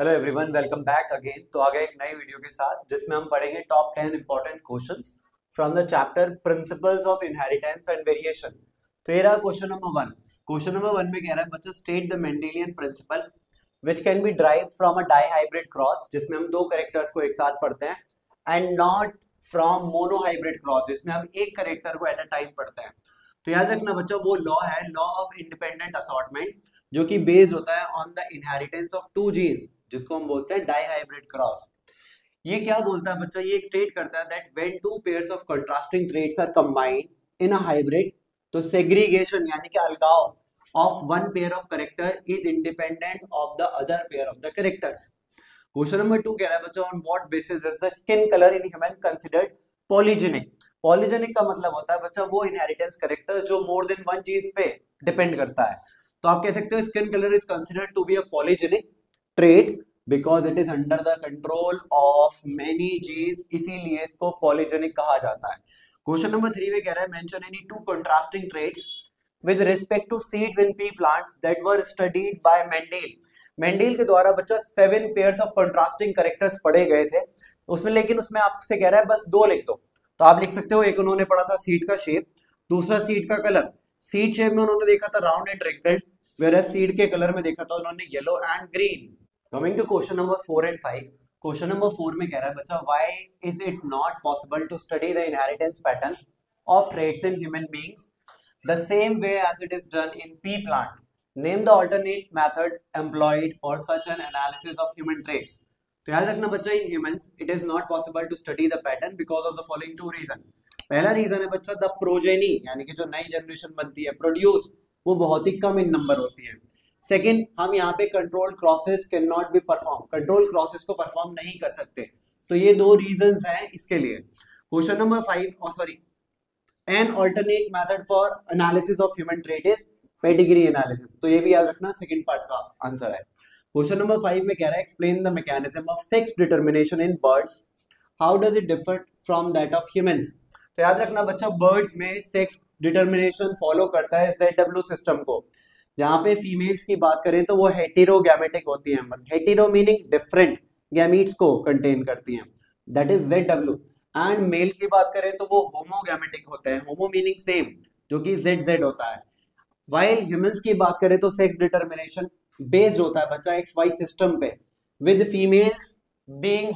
Hello everyone, welcome back again. तो आ गए एक नई वीडियो के साथ जिसमें हम पढ़ेंगे top 10 important questions from the chapter principles of inheritance and variation. तो ये रहा क्वेश्चन नंबर 1। क्वेश्चन नंबर 1 में कह रहा है बच्चा, state the Mendelian principle which can be derived from a dihybrid cross, जिसमें हम दो कैरेक्टर्स को एक साथ पढ़ते हैं, and not from monohybrid cross, जिसमें हम एक कैरेक्टर को एट अ टाइम पढ़ते हैं। तो याद रखना बच्चा, वो लॉ है लॉ ऑफ इंडिपेंडेंट असॉर्टमेंट, जो कि बेस्ड होता है on the inheritance of two genes, जिसको हम बोलते हैं डाइहाइब्रिड क्रॉस। ये क्या बोलता है बच्चा, ये स्टेट करता है that when two pairs of contrasting traits are combined in a hybrid, तो सेग्रीगेशन यानी कि अलगाव of one pair of character is independent of the other pair of the characters. Question number 2 कह रहा है बच्चा, on what basis is the skin colour in human considered polygenic. Polygenic का मतलब होता है बच्चा वो इनहेरिटेंस कैरेक्टर जो मोर देन वन जीन्स पे डिपेंड करता है। तो आप कह सकते हो skin colour is considered to be a polygenic trait because it is under the control of many genes, इसीलिए इसको पॉलीजेनिक कहा जाता है। क्वेश्चन नंबर 3 में कह रहा है, mention any two contrasting traits with respect to seeds in pea plants that were studied by Mendel. Mendel के द्वारा बच्चा 7 पेयर्स ऑफ कंट्रास्टिंग कैरेक्टर्स पढ़े गए थे उसमें, लेकिन उसमें आपसे कह रहा है बस 2 लिख दो। तो आप लिख सकते हो, एक उन्होंने पढ़ा था सीड का शेप, दूसरा सीड का कलर। सीड शेप में उन्होंने देखा था round and rectangle, where seed के कलर में देखा था उन्होंने yellow and green. Coming to question number 4 and 5। Question number 4 में कह रहा है बच्चा, why is it not possible to study the inheritance pattern of traits in human beings the same way as it is done in pea plant. Name the alternate method employed for such an analysis of human traits. तो याद रखना बच्चा, in humans it is not possible to study the pattern because of the following 2 reason. पहला reason है बच्चा, the progeny यानी कि जो नई जनरेशन बनती है प्रोड्यूस, वो बहुत ही कम इन नंबर होती है। सेकंड, हम यहाँ पे control crosses can not be perform, control crosses को परफॉर्म नहीं कर सकते। तो ये 2 रीजंस हैं इसके लिए। Question number 5 sorry, an alternate method for analysis of human trait is pedigree analysis. तो ये भी याद रखना, सेकंड पार्ट का आंसर है। क्वेश्चन नंबर 5 में कह रहा है, explain the mechanism of sex determination in birds, how does it differ from that of humans. तो याद रखना बच्चा, बर्ड्स में सेक्स डिटर्मिनेशन फॉलो करता है ZW सिस्टम को। जहां पे फीमेल्स की बात करें तो वो हेटेरोगैमेटिक होती हैं, हेटेरो मीनिंग डिफरेंट गैमीट्स को कंटेन करती हैं, that is ZW। And male की बात करें तो वो होमोगैमेटिक होते हैं, होमो मीनिंग सेम, जो कि ZZ होता है। वाइल ह्यूमंस की बात करें तो सेक्स डिटर्मिनेशन बेस्ड होता है बच्चा XY सिस्टम पे, विद फीमेल्स बीइंग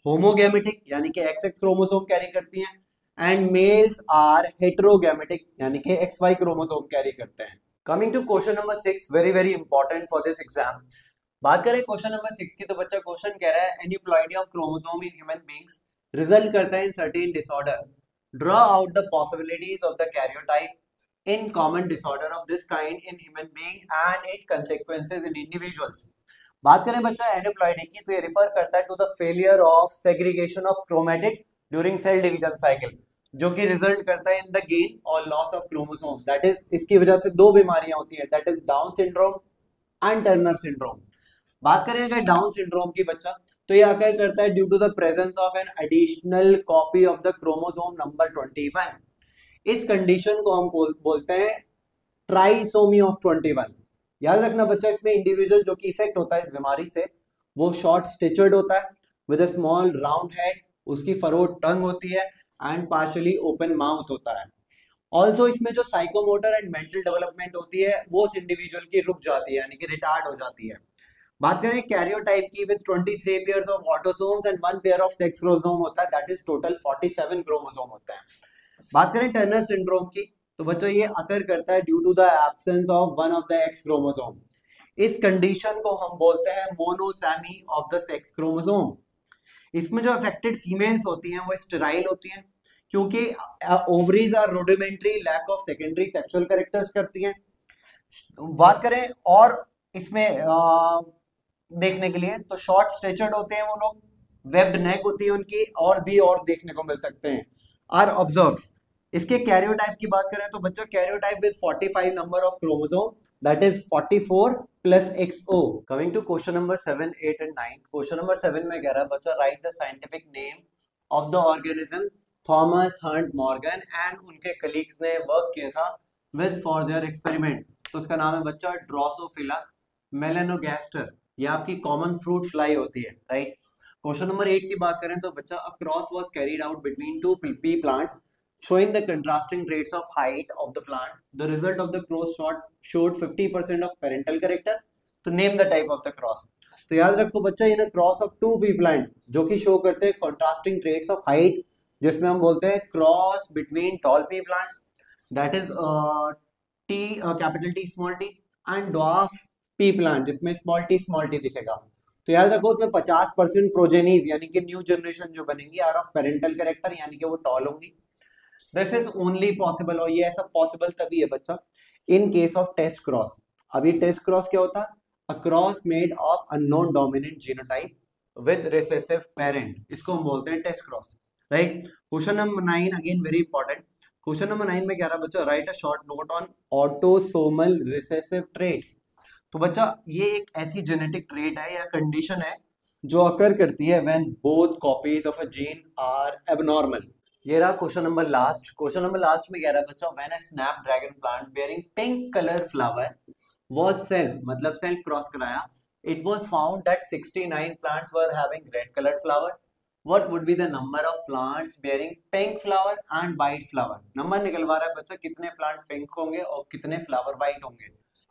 होमोगैमेटिक यानी कि XX क्रोमोसोम कैरी करती हैं, एंड मेल्स आर हेटेरोगैमेटिक यानी कि XY क्रोमोसोम कैरी करते हैं। Coming to question number 6, very very important for this exam. बात करें क्वेश्चन नंबर 6 की, तो बच्चा क्वेश्चन कह रहा है, aneuploidy of chromosome in human beings result करता है in certain disorder, draw out the possibilities of the karyotype in common disorder of this kind in human being and it consequences in individuals. बात करें बच्चा aneuploidy की, तो ये refer करता है to the failure of segregation of chromatid during cell division cycle, जो कि रिजल्ट करता है इन द गेन और loss of chromosomes. That is, इसकी वजह से 2 बीमारियां होती हैं, that is Down syndrome and Turner syndrome. बात करें अगर डाउन सिंड्रोम की बच्चा, तो ये आकर करता है due to the presence of an additional copy of the chromosome number 21। इस कंडीशन को हम बोलते हैं ट्राइसोमी ऑफ 21। याद रखना बच्चा, इसमें इंडिविजुअल जो कि इफेक्ट होता है इस बीमारी से, वो शॉर्ट स्टेचर्ड होता है with a small round head, उसकी फरोड टंग होती है एंड पार्शियली ओपन माउथ होता है। ऑल्सो इसमें जो साइकोमोटर एंड मेंटल डेवलपमेंट होती है वो उस इंडिविजुअल की रुक जाती है यानी कि रिटार्ड हो जाती है। बात करें कैरियोटाइप की, with 23 pairs of autosomes and 1 pair of sex chromosome होता है, दैट इज टोटल 47 क्रोमोसोम होता है। बात करें टर्नर सिंड्रोम की, तो बच्चों ये अकर करता है due to the absence of one of the X chromosome. इस कंडीशन को हम बोलते हैं monosomy of the sex chromosome. इसमें जो अफेक्टेड फीमेल्स होती हैं वो स्टेराइल होती हैं, क्योंकि ovaries are rudimentary, lack of secondary sexual characters करती हैं। बात करें और इसमें देखने के लिए, तो शॉर्ट स्ट्रेचर्ड होते हैं वो लोग, वेब्ड नेक होती है उनकी, और भी और देखने को मिल सकते हैं, आर ऑब्जर्व। इसके कैरियोटाइप की बात करें तो बच्चों karyotype with 45 number of chromosome, that is 44 plus XO। Coming to question number 7, 8 and 9। Question number 7 में कह रहा है बच्चा, write the scientific name of the organism Thomas Hunt Morgan and उनके कलीग्स ने वर्क किया था विद फॉर देयर एक्सपेरिमेंट। तो उसका नाम है बच्चा ड्रोसोफिला मेलानोगास्टर। ये आपकी कॉमन फ्रूट फ्लाई होती है, राइट। क्वेश्चन नंबर 8 की बात करें तो बच्चा, a cross was carried out between two P plants showing the contrasting traits of height of the plant. The result of the cross showed 50% of parental character. तो name the type of the cross. तो याद रखो बच्चा, ये ना cross of two pea plant जो कि show करते हैं कॉन्ट्रास्टिंग ट्रेट्स ऑफ हाइट, जिसमें हम बोलते हैं cross between toll P plant, that is T capital T small T, and dwarf P plant जिसमें स्मॉल टी दिखेगा। तो याद रखो उसमें 50% प्रोजेनीज यानी कि न्यू जनरेशन जो बनेंगी आर ऑफ पेरेंटल कैरेक्टर, यानी कि वो टॉल होंगी। दिस इज ओनली पॉसिबल, और ये ऐसा पॉसिबल तभी है बच्चा in case of test cross. अभी टेस्ट क्रॉस क्या होता है? A cross made of unknown dominant genotype with recessive parent, इसको हम बोलते हैं test cross, right. Question number 9 again very important. Question number 9 में कह रहा बच्चा, write a short note on autosomal recessive traits. तो बच्चा ये एक ऐसी जेनेटिक ट्रेट है या कंडीशन है जो अकर करती है when both copies of a gene are abnormal. ये रहा question number last. Question number last में कह रहा है बच्चा, when a snapdragon plant bearing pink colour flower was self, मतलब सेल्फ क्रॉस कराया, it was found that 69 plants were having red coloured flower. What would be the number of plants bearing pink flower and white flower? Number निकलवा रहा है बच्चा, कितने plant pink होंगे और कितने फ्लावर वाइट होंगे।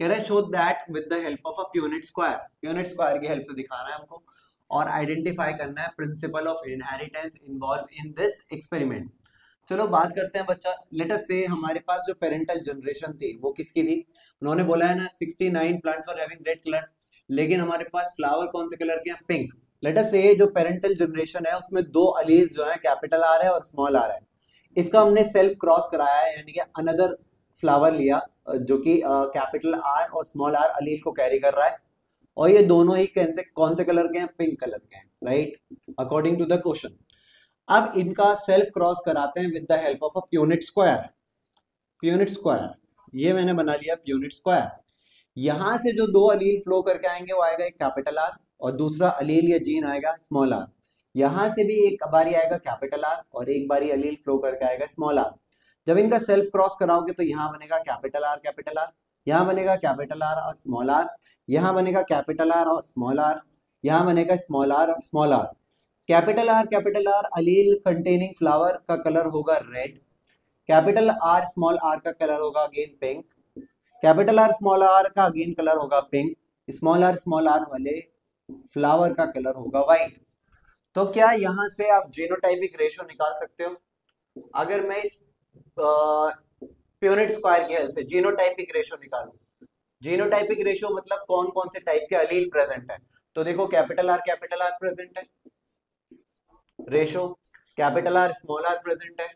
कह रहा है show that with the help of a Punnett square, Punnett square की हेल्प से दिखाना है हमको, और आइडेंटिफाई करना है principle of inheritance involve in this experiment. चलो बात करते हैं बच्चा, लेट अस से हमारे पास जो पेरेंटल जनरेशन थी वो किसकी थी? उन्होंने बोला है ना 69 plants were having red colour, लेकिन हमारे पास फ्लावर कौन से कलर के हैं? पिंक। लेट अस से जो पेरेंटल जनरेशन है उसमें दो अलील्स जो है कैपिटल आर है और स्मॉल आर है, इसका हमने सेल्फ क्रॉस कराया है, यानी कि अनदर फ्लावर लिया जो कि कैपिटल आर और स्मॉल आर अलील को कैरी कर रहा है, और ये दोनों ही कौन से कलर के हैं? पिंक कलर के हैं, right, according to the question. अब इनका सेल्फ क्रॉस कराते हैं with the help of a Punnett square. Punnett square, ये मैंने बना लिया प्यूनिट स्क्वायर। यहां से जो दो अलील फ्लो करके आएंगे वो आएगा एक कैपिटल आर और दूसरा अलील या जीन आएगा स्मॉल आर। यहां से भी एक बारी आएगा कैपिटल आर और एक बारी अलील फ्लो करके आएगा स्मॉल आर। जब इनका सेल्फ क्रॉस कराओगे तो यहाँ बनेगा कैपिटल आर, यहाँ बनेगा कैपिटल आर और स्मॉल आर, यहाँ बनेगा कैपिटल आर और स्मॉल आर, यहाँ बनेगा स्मॉल आर और small R. Capital R allele containing flower का कलर होगा red, capital R small R का कलर होगा again pink, capital R small R का अगेन कलर होगा पिंक, स्मॉल आर वाले फ्लावर का कलर होगा व्हाइट। तो क्या यहां से आप जीनोटाइपिक रेशियो निकाल सकते हो? अगर मैं इस प्यूनिट स्क्वायर की हेल्प से जीनोटाइपिक रेशियो निकालूं, जीनोटाइपिक रेशियो मतलब कौन कौन से टाइप के अलील प्रेजेंट है, तो देखो कैपिटल आर प्रेजेंट है, ratio capital R small R present है,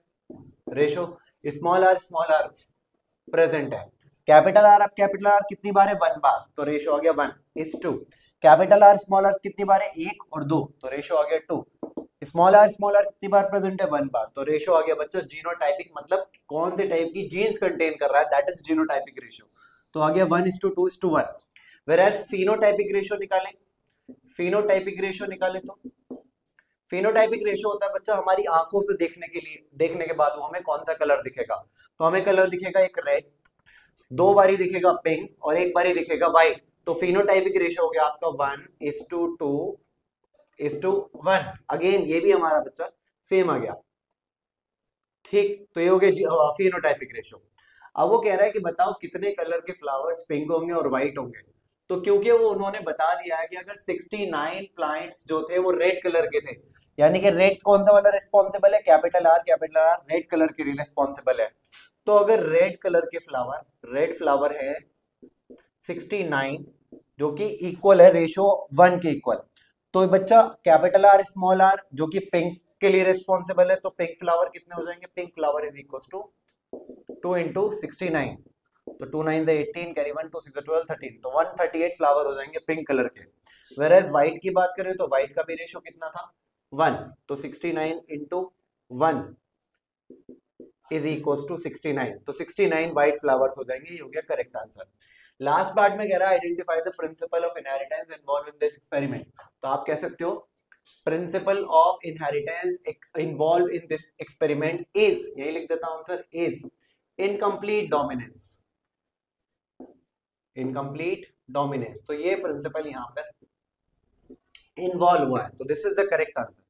रेशो स्मॉल आर प्रेजेंट है। कैपिटल आर कितनी बार है? 1 बार, तो रेशो आ गया 1:2। कैपिटल आर स्मॉल आर कितनी बार है? 1 और 2, तो रेशो आ गया 2। स्मॉल आर कितनी बार प्रेजेंट है? 1 बार, तो रेशो आ गया बच्चों जीनोटाइपिक, मतलब कौन से टाइप की जीन्स कंटेन कर रहा है, दैट इज जीनोटाइपिक रेशियो, तो आ गया 1:2:1। वेयरएज फिनोटाइपिक रेशियो निकालें, फिनोटाइपिक रेशियो निकालें तो फिनोटाइपिक रेशियो होता है बच्चा हमारी आंखों से देखने के बाद वो हमें कौन सा कलर दिखेगा, तो हमें कलर दिखेगा एक रेड, 2 बारी दिखेगा पिंक और 1 बारी दिखेगा व्हाइट, तो फिनोटाइपिक रेशियो हो गया आपका 1:2:1। अगेन ये भी हमारा बच्चा सेम आ गया, ठीक, तो ये हो गया फिनोटाइपिक रेशियो। अब वो कह रहा है कि बताओ कितने कलर के फ्लावर्स पिंक होंगे और व्हाइट होंगे, तो क्योंकि वो उन्होंने बता दिया है कि अगर 69 प्लांट्स जो थे वो रेड कलर के थे, यानी कि रेड कौन सा वाला रिस्पॉन्सिबल है? कैपिटल आर रेड कलर के लिए रिस्पॉन्सिबल है। तो अगर रेड कलर के रेड फ्लावर है 69 जो कि इक्वल है रेशो 1 के इक्वल, तो बच्चा कैपिटल आर स्मॉल आर जो कि पिंक के लिए रिस्पॉन्सिबल है, तो पिंक फ्लावर कितने हो जाएंगे? Pink flower is equal to 2 into 69, तो 2 9 18, कैरी 1 2 6 12 13, तो 138 फ्लावर हो जाएंगे पिंक कलर के। वेयरएज व्हाइट की बात करें तो व्हाइट का भी रेशियो कितना था? 1, तो 69 into 1 इज इक्वल टू 69, तो 69 व्हाइट फ्लावर्स हो जाएंगे, ये हो गया करेक्ट आंसर। लास्ट पार्ट में कह रहा है identify the principal of inheritance involve in this experiment, तो आप कह सकते हो principal of inheritance involve in this experiment is, यही लिख देता हूं sir, is incomplete dominance, incomplete dominance, तो ये प्रिंसिपल यहां पर इन्वॉल्व हुआ है, तो this is the correct answer.